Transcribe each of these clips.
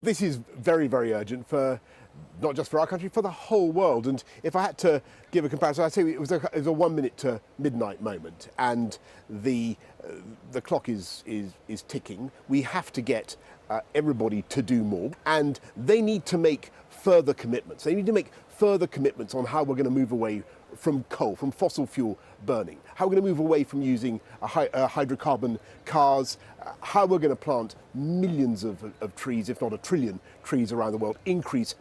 This is very, very urgent for not just for our country, for the whole world. And if I had to give a comparison, I'd say it was a 1 minute to midnight moment, and the clock is ticking. We have to get everybody to do more, and they need to make further commitments. They need to make further commitments on how we're going to move away from coal, from fossil fuel burning, how we're going to move away from using hydrocarbon cars, how we're going to plant millions of trees, if not 1 trillion trees around the world,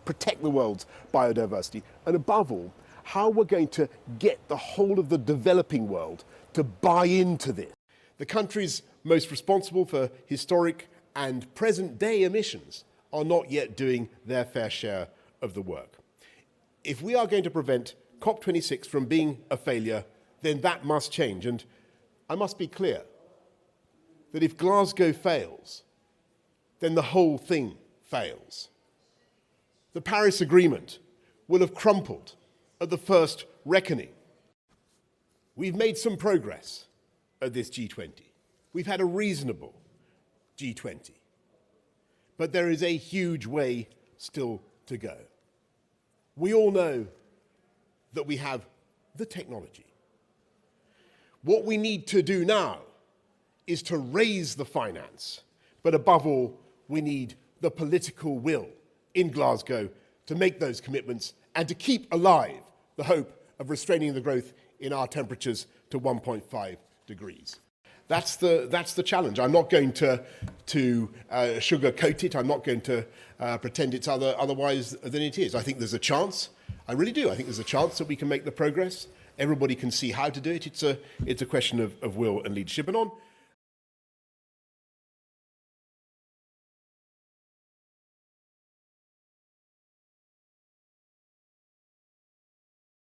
protect the world's biodiversity, and above all, how we're going to get the whole of the developing world to buy into this. The countries most responsible for historic and present day emissions are not yet doing their fair share of the work. If we are going to prevent COP26 from being a failure, then that must change. And I must be clear that if Glasgow fails, then the whole thing fails. The Paris Agreement will have crumpled at the first reckoning. We've made some progress at this G20. We've had a reasonable G20. But there is a huge way still to go. We all know that we have the technology. What we need to do now is to raise the finance, but above all, we need the political will in Glasgow to make those commitments and to keep alive the hope of restraining the growth in our temperatures to 1.5 degrees. That's the challenge. I'm not going to sugarcoat it. I'm not going to pretend it's otherwise than it is. I think there's a chance. I really do. I think there's a chance that we can make the progress. Everybody can see how to do it. It's a question of will and leadership. And on